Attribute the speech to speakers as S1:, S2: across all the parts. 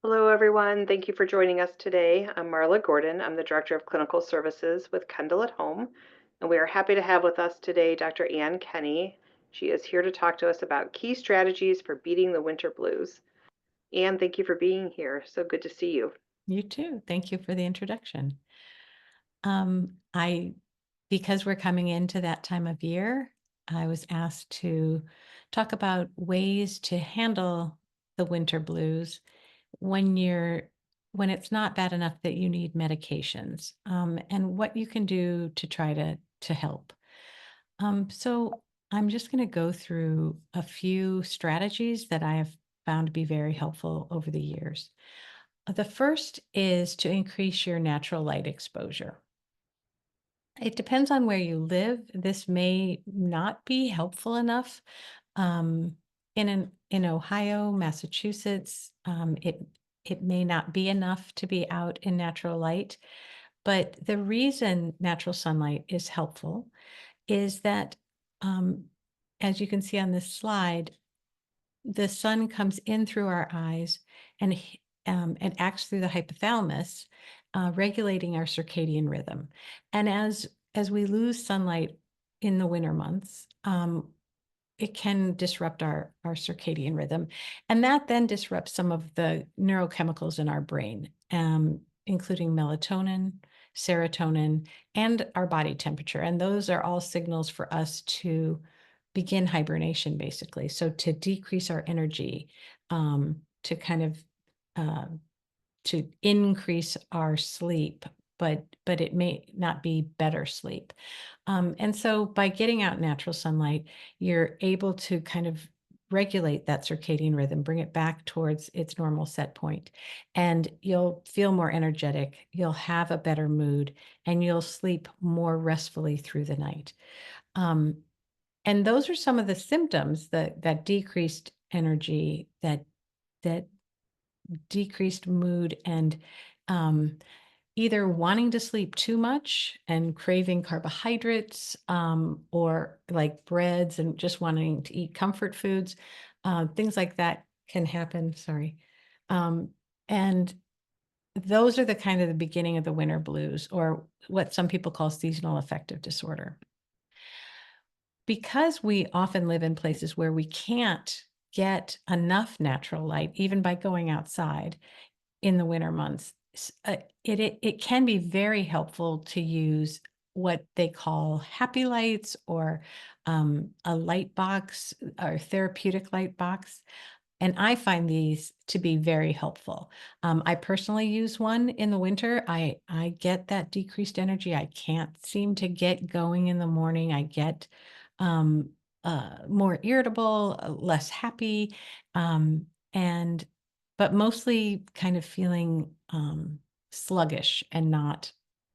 S1: Hello, everyone. Thank you for joining us today. I'm Marla Gordon. I'm the Director of Clinical Services with Kendal at Home, and we are happy to have with us today Dr. Ann Kenny. She is here to talk to us about key strategies for beating the winter blues. Ann, thank you for being here. So good to see you.
S2: You too. Thank you for the introduction. I because we're coming into that time of year, I was asked to talk about ways to handle the winter blues when when it's not bad enough that you need medications, and what you can do to try to help. So I'm just going to go through a few strategies that I have found to be very helpful over the years. The first is to increase your natural light exposure. It depends on where you live. This may not be helpful enough. Um, in Ohio, Massachusetts, it may not be enough to be out in natural light. But the reason natural sunlight is helpful is that, um, as you can see on this slide, the sun comes in through our eyes and and acts through the hypothalamus, regulating our circadian rhythm. And as we lose sunlight in the winter months, it can disrupt our circadian rhythm, and that then disrupts some of the neurochemicals in our brain, including melatonin, serotonin, and our body temperature. And those are all signals for us to begin hibernation, basically. So to decrease our energy, to kind of uh, to increase our sleep, but it may not be better sleep. And so by getting out natural sunlight, you're able to kind of regulate that circadian rhythm, bring it back towards its normal set point, and you'll feel more energetic, you'll have a better mood, and you'll sleep more restfully through the night. Um, and those are some of the symptoms, that decreased energy, that decreased mood, and um, either wanting to sleep too much and craving carbohydrates, or like breads and just wanting to eat comfort foods, things like that can happen. Sorry. Um, and those are the kind of the beginning of the winter blues, or what some people call seasonal affective disorder. Because we often live in places where we can't get enough natural light, even by going outside in the winter months, it can be very helpful to use what they call happy lights, or a light box, or therapeutic light box. And I find these to be very helpful. I personally use one in the winter. I get that decreased energy. I can't seem to get going in the morning. I get um, more irritable, less happy, and but mostly kind of feeling sluggish, and not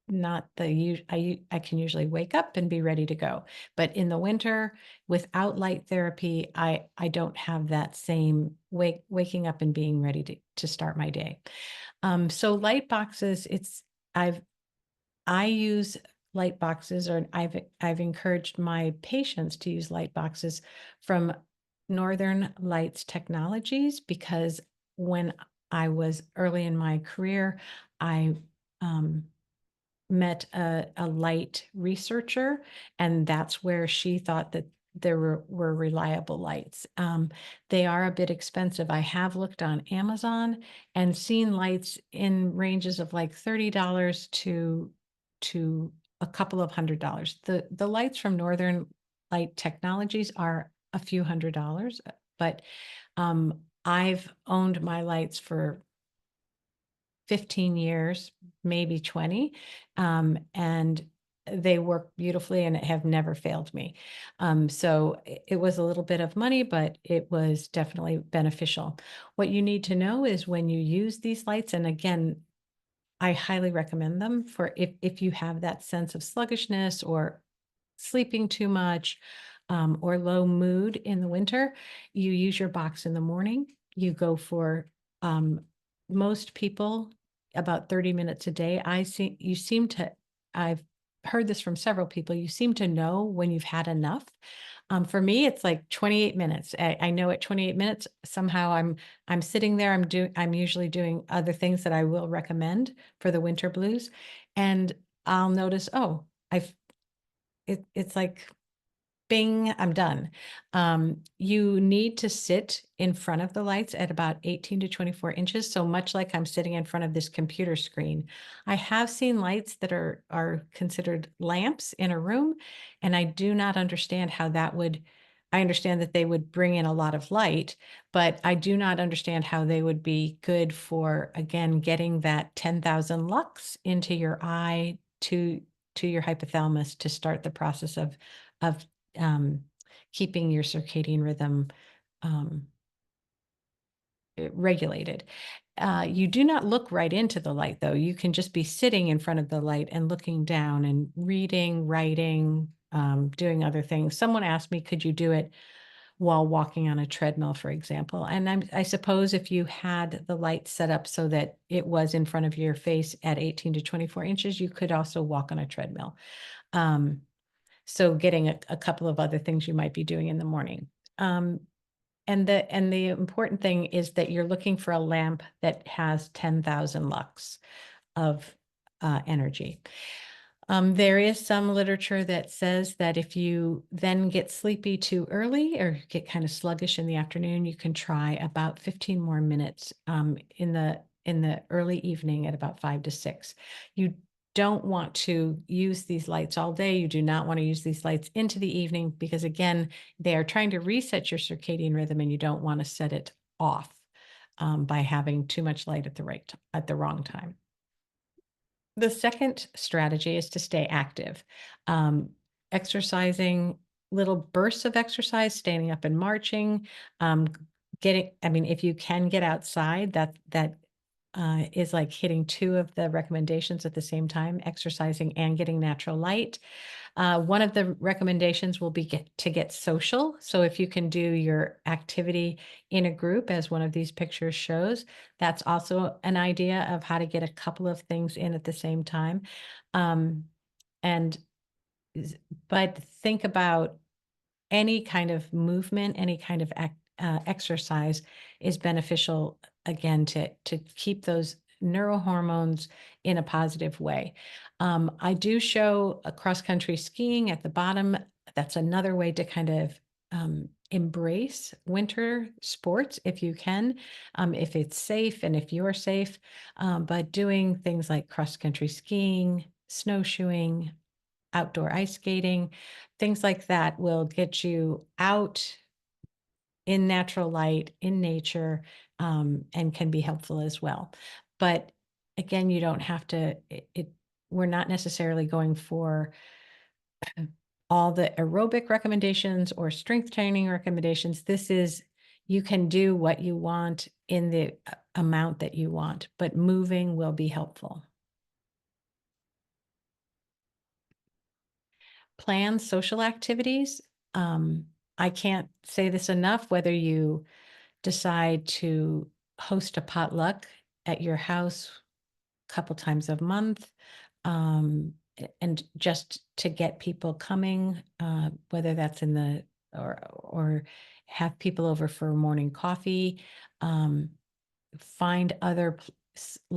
S2: I can usually wake up and be ready to go. But in the winter, without light therapy, I don't have that same waking up and being ready to start my day. So light boxes, I've I use light boxes, or I've encouraged my patients to use light boxes from Northern Lights Technologies, because when I was early in my career, I um, met a light researcher, and that's where she thought that there were reliable lights. They are a bit expensive. I have looked on Amazon and seen lights in ranges of like $30 to a couple of $100s. The lights from Northern Light Technologies are a few $100s, but I've owned my lights for 15 years, maybe 20. And they work beautifully and have never failed me. So it was a little bit of money, but it was definitely beneficial. What you need to know is when you use these lights, and again, I highly recommend them for if you have that sense of sluggishness, or sleeping too much, or low mood in the winter, you use your box in the morning. You go for um, most people about 30 minutes a day. I see you seem to. I've heard this from several people, you seem to know when you've had enough. For me, it's like 28 minutes. I know at 28 minutes, somehow I'm sitting there, I'm usually doing other things that I will recommend for the winter blues. And I'll notice, oh, it's like bing, I'm done. You need to sit in front of the lights at about 18 to 24 inches. So much like I'm sitting in front of this computer screen. I have seen lights that are considered lamps in a room, and I do not understand how that would. I understand that they would bring in a lot of light, but I do not understand how they would be good for, again, getting that 10,000 lux into your eye to your hypothalamus to start the process of um, keeping your circadian rhythm um, regulated. You do not look right into the light, though. You can just be sitting in front of the light and looking down and reading, writing, doing other things. Someone asked me, could you do it while walking on a treadmill, for example? And I suppose if you had the light set up so that it was in front of your face at 18 to 24 inches, you could also walk on a treadmill. Um, so getting a couple of other things you might be doing in the morning. Um, and the important thing is that you're looking for a lamp that has 10,000 lux of energy. There is some literature that says that if you then get sleepy too early or get kind of sluggish in the afternoon, you can try about 15 more minutes in the early evening at about 5 to 6. You don't want to use these lights all day. You do not want to use these lights into the evening because, again, they are trying to reset your circadian rhythm, and you don't want to set it off by having too much light at the wrong time. The second strategy is to stay active. Um, Exercising, little bursts of exercise, standing up and marching, um, I mean, if you can get outside, that is like hitting two of the recommendations at the same time, exercising and getting natural light. One of the recommendations will be to get social. So if you can do your activity in a group, as one of these pictures shows, that's also an idea of how to get a couple of things in at the same time. Um, and but think about any kind of movement, any kind of exercise is beneficial, again, to keep those neurohormones in a positive way. I do show a cross-country skiing at the bottom. That's another way to kind of embrace winter sports if you can, if it's safe and if you're safe. But doing things like cross-country skiing, snowshoeing, outdoor ice skating, things like that will get you out in natural light, in nature, and can be helpful as well. But again, you don't have to, we're not necessarily going for all the aerobic recommendations or strength training recommendations. This is, you can do what you want in the amount that you want, but moving will be helpful. Plan social activities. I can't say this enough, whether you decide to host a potluck at your house a couple times a month, and just to get people coming, whether that's in the or have people over for morning coffee. Um, Find other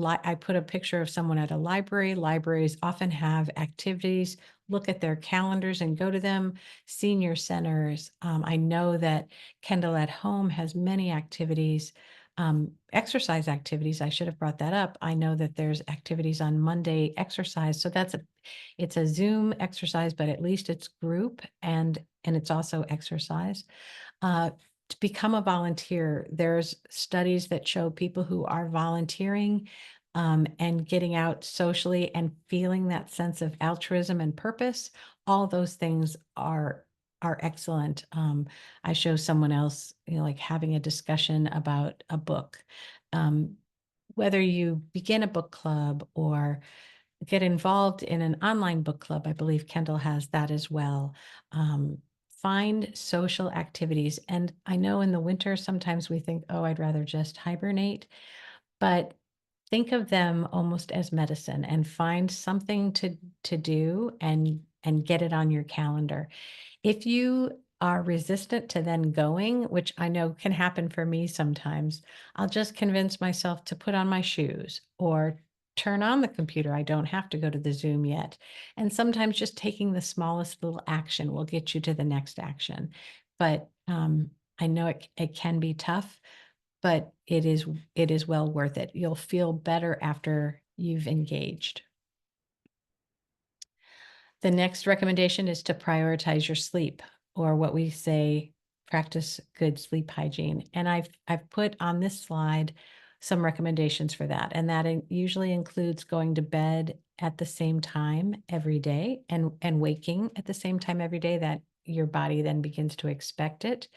S2: I put a picture of someone at a library. Libraries often have activities. Look at their calendars and go to them. Senior centers. I know that Kendall at Home has many activities, exercise activities. I should have brought that up. I know that there's activities on Monday exercise. So it's a Zoom exercise, but at least it's group and it's also exercise. To become a volunteer, there's studies that show people who are volunteering and getting out socially and feeling that sense of altruism and purpose. All those things are excellent. I show someone else, like having a discussion about a book. Um, Whether you begin a book club or get involved in an online book club, I believe Kendall has that as well. Find social activities. And I know in the winter, sometimes we think, oh, I'd rather just hibernate. But think of them almost as medicine and find something to do and get it on your calendar. If you are resistant to then going, which I know can happen for me sometimes, I'll just convince myself to put on my shoes or turn on the computer. I don't have to go to the Zoom yet. And sometimes just taking the smallest little action will get you to the next action. But I know it can be tough, but it is well worth it. You'll feel better after you've engaged. The next recommendation is to prioritize your sleep, or what we say, practice good sleep hygiene. And I've put on this slide some recommendations for that. And that usually includes going to bed at the same time every day and waking at the same time every day, that your body then begins to expect it.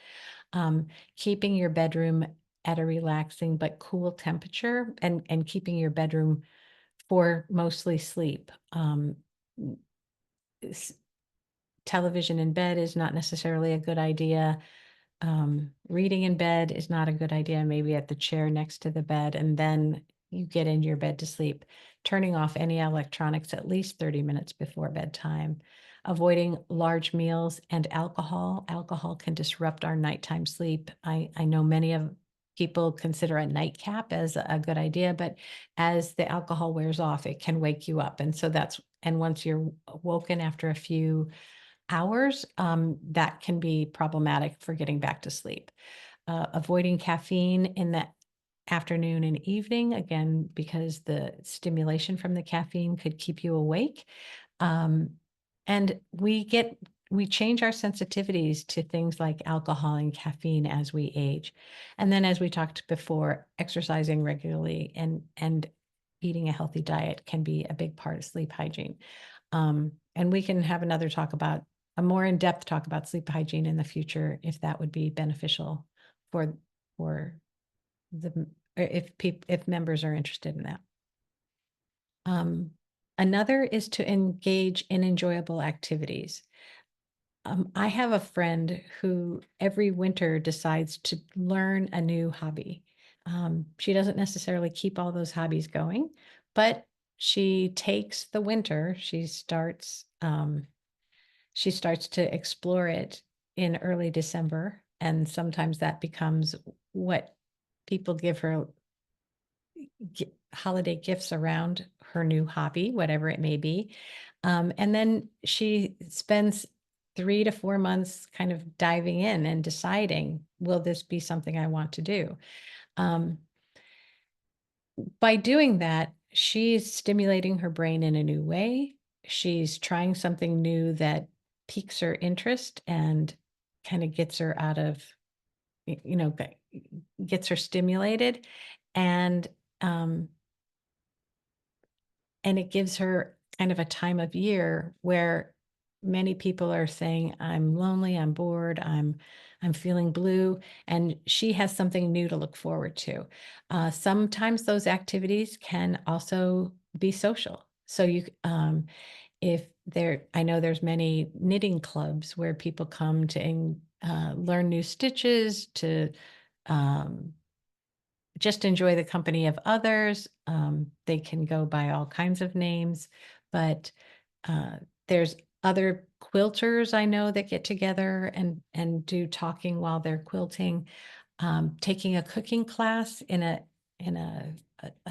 S2: Keeping your bedroom at a relaxing but cool temperature, and keeping your bedroom for mostly sleep. S Television in bed is not necessarily a good idea. Reading in bed is not a good idea, maybe at the chair next to the bed, and then you get into your bed to sleep. Turning off any electronics at least 30 minutes before bedtime. Avoiding large meals and alcohol. Alcohol can disrupt our nighttime sleep. I know many of people consider a nightcap as a good idea, but as the alcohol wears off, it can wake you up. And once you're woken after a few hours, that can be problematic for getting back to sleep. Avoiding caffeine in the afternoon and evening, again, because the stimulation from the caffeine could keep you awake. Um, and we change our sensitivities to things like alcohol and caffeine as we age. And then, as we talked before, exercising regularly and eating a healthy diet can be a big part of sleep hygiene. And we can have another talk about a more in-depth talk about sleep hygiene in the future, if that would be beneficial for for the if members are interested in that. Um, Another is to engage in enjoyable activities. I have a friend who every winter decides to learn a new hobby. She doesn't necessarily keep all those hobbies going, but she takes the winter. She starts to explore it in early December, and sometimes that becomes what people give her holiday gifts around her new hobby, whatever it may be. And then she spends 3 to 4 months kind of diving in and deciding, will this be something I want to do? Um, by doing that, she's stimulating her brain in a new way. She's trying something new that piques her interest and kind of gets her out of, gets her stimulated. And um, and it gives her kind of a time of year where many people are saying, I'm lonely, I'm bored, I'm feeling blue, and she has something new to look forward to. Sometimes those activities can also be social. So if there, I know there's many knitting clubs where people come to learn new stitches, to um, just enjoy the company of others. They can go by all kinds of names, but there's other quilters I know that get together and do talking while they're quilting. Taking a cooking class in a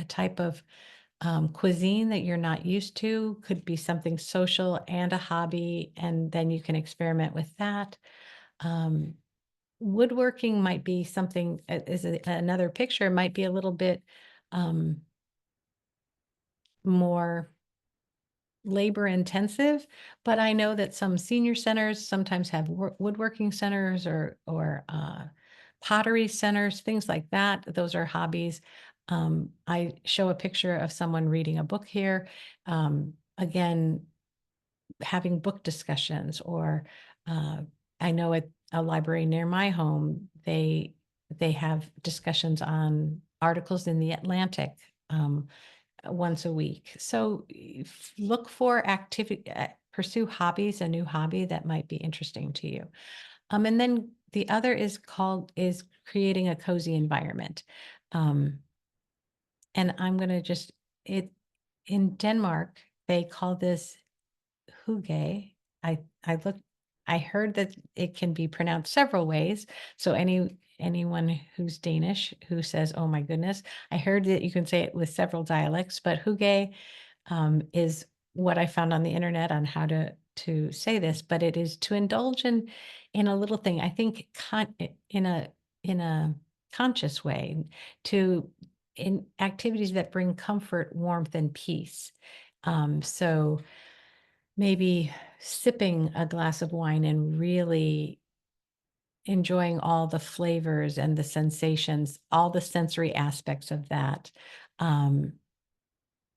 S2: type of cuisine that you're not used to could be something social and a hobby, and then you can experiment with that. Um, Woodworking might be something, another picture, might be a little bit um, more labor intensive, but I know that some senior centers sometimes have woodworking centers or pottery centers, things like that. Those are hobbies. I show a picture of someone reading a book here. Again, having book discussions, or I know at a library near my home, they have discussions on articles in the Atlantic once a week. So look for activity, pursue hobbies, a new hobby that might be interesting to you. And then the other is creating a cozy environment. Um, and I'm gonna just it in Denmark, they call this hygge. I looked I heard that it can be pronounced several ways. So anyone who's Danish who says, "Oh my goodness," I heard that you can say it with several dialects, but hygge is what I found on the internet on how to say this, but it is to indulge in a little thing. I think in a conscious way to in activities that bring comfort, warmth, and peace. So maybe sipping a glass of wine and really enjoying all the flavors and the sensations, all the sensory aspects of that. Um,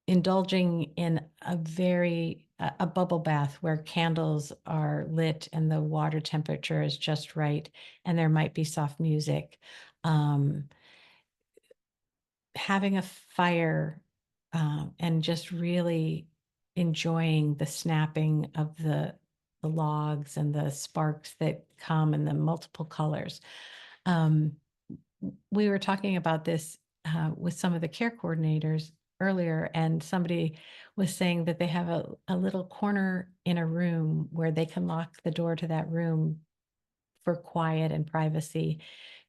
S2: Indulging in a bubble bath where candles are lit and the water temperature is just right, and there might be soft music. Um, Having a fire, and just really enjoying the snapping of the logs and the sparks that come in the multiple colors. Um, we were talking about this with some of the care coordinators earlier, and somebody was saying that they have a little corner in a room where they can lock the door to that room for quiet and privacy.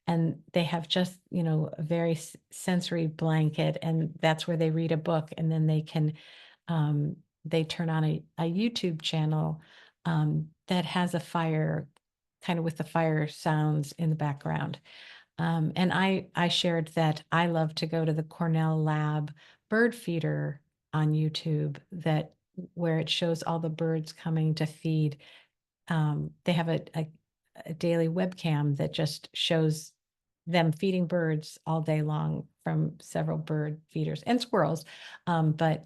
S2: And they have just, a very sensory blanket, and that's where they read a book, and then they turn on a YouTube channel that has a fire, kind of with the fire sounds in the background. And I shared that I love to go to the Cornell Lab bird feeder on YouTube, that where it shows all the birds coming to feed. They have a daily webcam that just shows them feeding birds all day long from several bird feeders and squirrels. But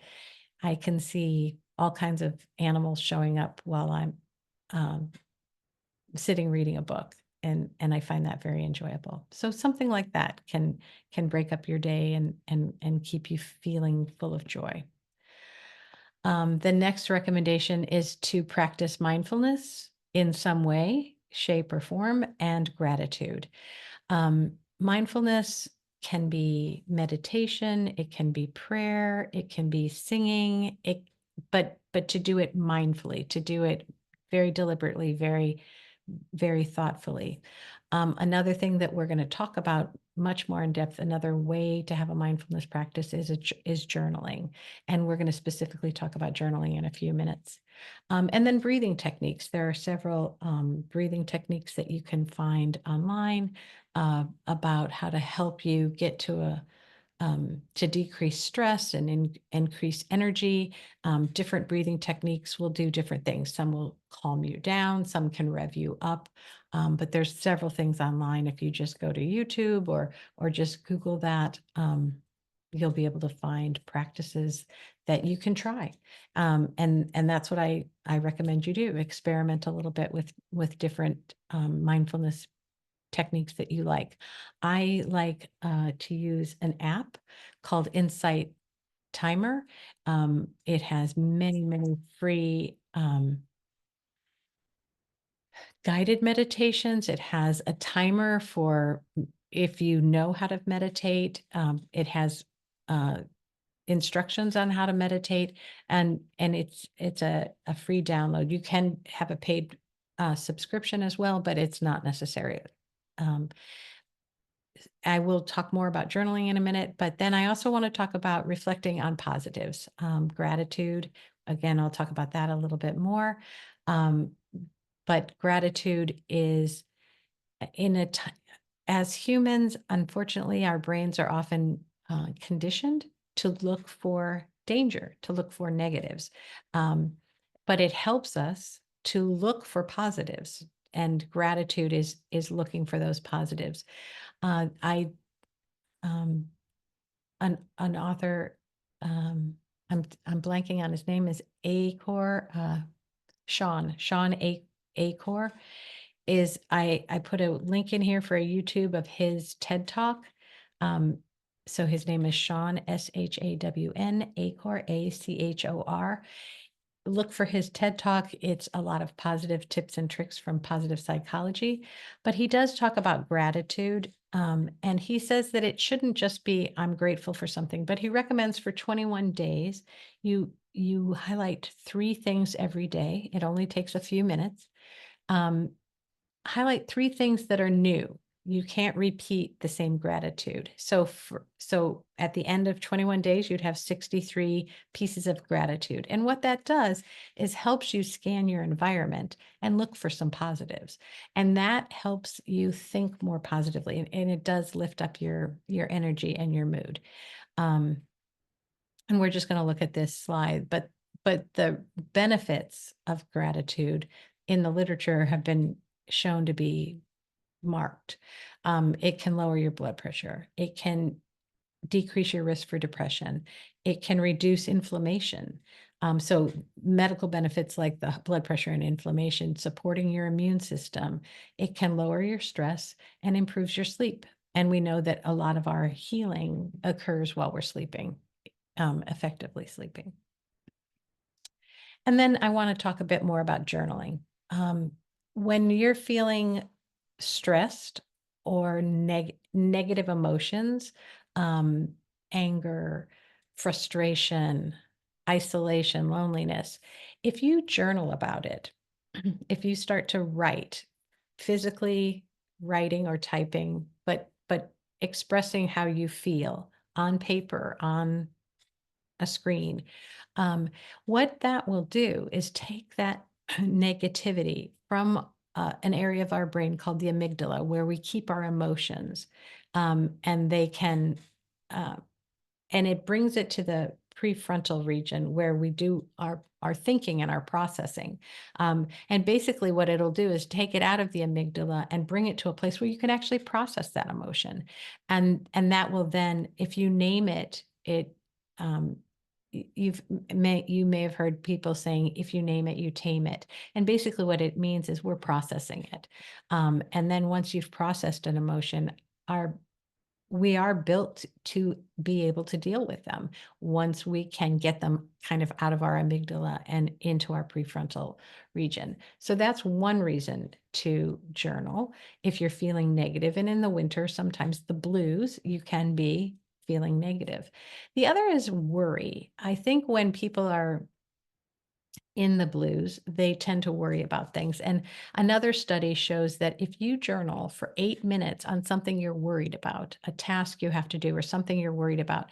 S2: I can see all kinds of animals showing up while I'm um, sitting reading a book, and I find that very enjoyable. So something like that can break up your day and keep you feeling full of joy. The next recommendation is to practice mindfulness in some way, shape, or form, and gratitude. Mindfulness can be meditation, it can be prayer, it can be singing, but to do it mindfully, to do it very deliberately, very thoughtfully. Another thing that we're going to talk about much more in depth, another way to have a mindfulness practice is journaling. And we're going to specifically talk about journaling in a few minutes. And then breathing techniques. There are several breathing techniques that you can find online about how to help you get to decrease stress and increase energy. Different breathing techniques will do different things. Some will calm you down, some can rev you up. But there's several things online. If you just go to YouTube or just Google that, you'll be able to find practices that you can try. And that's what I recommend you do. Experiment a little bit with different mindfulness techniques that you like. I like to use an app called Insight Timer. It has many free guided meditations. It has a timer for if you know how to meditate. It has instructions on how to meditate, and it's a free download. You can have a paid subscription as well, but it's not necessary. Um, I will talk more about journaling in a minute, but then I also want to talk about reflecting on positives, gratitude. Again, I'll talk about that a little bit more. Um, but gratitude is in a t- as humans, unfortunately, our brains are often conditioned to look for danger, to look for negatives. Um, but it helps us to look for positives, and gratitude is looking for those positives. I um, an author, I'm blanking on his name, is Acor, Sean Acor. I put a link in here for a YouTube of his TED Talk. Um, so his name is Sean, SHAWN, Acor, ACHOR. Look for his TED Talk. It's a lot of positive tips and tricks from positive psychology, but he does talk about gratitude And he says that it shouldn't just be I'm grateful for something, but he recommends for 21 days you highlight 3 things every day. It only takes a few minutes. Um, Highlight 3 things that are new. You can't repeat the same gratitude. So at the end of 21 days, you'd have 63 pieces of gratitude. And what that does is helps you scan your environment and look for some positives. And that helps you think more positively. And it does lift up your energy and your mood. Um, and we're just going to look at this slide, but the benefits of gratitude in the literature have been shown to be marked. It can lower your blood pressure. It can decrease your risk for depression. It can reduce inflammation. So medical benefits like the blood pressure and inflammation, supporting your immune system. It can lower your stress and improves your sleep. And we know that a lot of our healing occurs while we're sleeping, effectively sleeping. And then I want to talk a bit more about journaling. Um, when you're feeling stressed or negative emotions, um, anger, frustration, isolation, loneliness, if you journal about it, if you start to write, physically writing or typing, but expressing how you feel on paper, on a screen. Um, what that will do is take that negativity from an area of our brain called the amygdala, where we keep our emotions, and they can uh, and it brings it to the prefrontal region where we do our thinking and our processing. And basically what it'll do is take it out of the amygdala and bring it to a place where you can actually process that emotion. And that will then, if you name it, um, you may have heard people saying, if you name it, you tame it. And basically what it means is we're processing it. And then once you've processed an emotion, our we are built to be able to deal with them once we can get them kind of out of our amygdala and into our prefrontal region. So that's one reason to journal. If you're feeling negative, and in the winter, sometimes the blues, you can be feeling negative. The other is worry. I think when people are in the blues, they tend to worry about things. And another study shows that if you journal for 8 minutes on something you're worried about, a task you have to do or something you're worried about,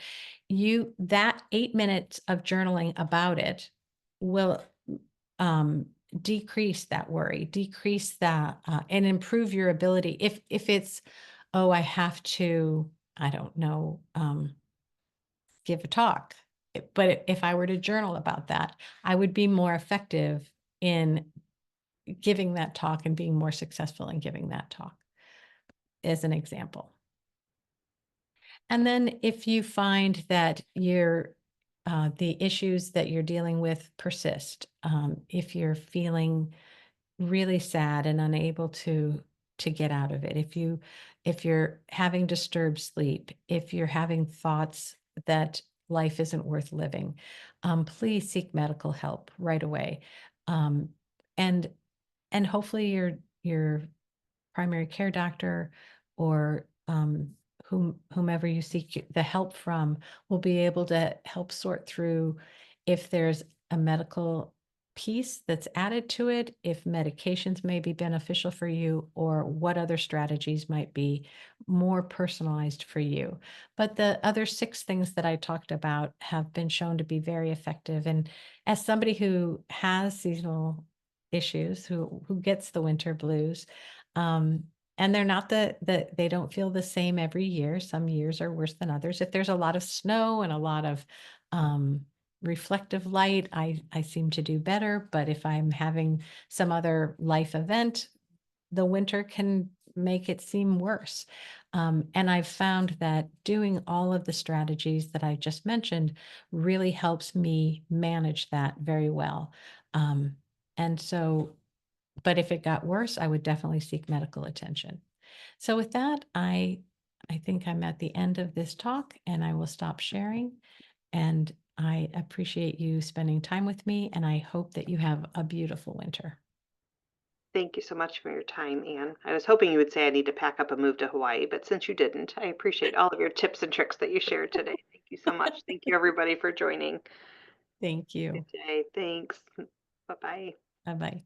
S2: that 8 minutes of journaling about it will um, decrease that worry, decrease that, and improve your ability. If it's, oh, I have to, I don't know, give a talk. But if I were to journal about that, I would be more effective in giving that talk and being more successful in giving that talk, as an example. And then if you find that the issues that you're dealing with persist, if you're feeling really sad and unable to get out of it, if you're having disturbed sleep, if you're having thoughts that life isn't worth living, please seek medical help right away. um, and and hopefully your primary care doctor or whomever you seek the help from will be able to help sort through if there's a medical piece that's added to it, if medications may be beneficial for you, or what other strategies might be more personalized for you. But the other 6 things that I talked about have been shown to be very effective. And as somebody who has seasonal issues, who gets the winter blues, um, and they're not they don't feel the same every year. Some years are worse than others. If there's a lot of snow and a lot of um, reflective light, I seem to do better. But if I'm having some other life event, the winter can make it seem worse. And I've found that doing all of the strategies that I just mentioned really helps me manage that very well. Um, and so but if it got worse, I would definitely seek medical attention. So with that, I think I'm at the end of this talk and I will stop sharing. And I appreciate you spending time with me, and I hope that you have a beautiful winter.
S1: Thank you so much for your time, Anne. I was hoping you would say I need to pack up and move to Hawaii, but since you didn't, I appreciate all of your tips and tricks that you shared today. Thank you so much. Thank you, everybody, for joining.
S2: Thank
S1: Good
S2: you.
S1: day. Thanks. Bye bye.
S2: Bye bye.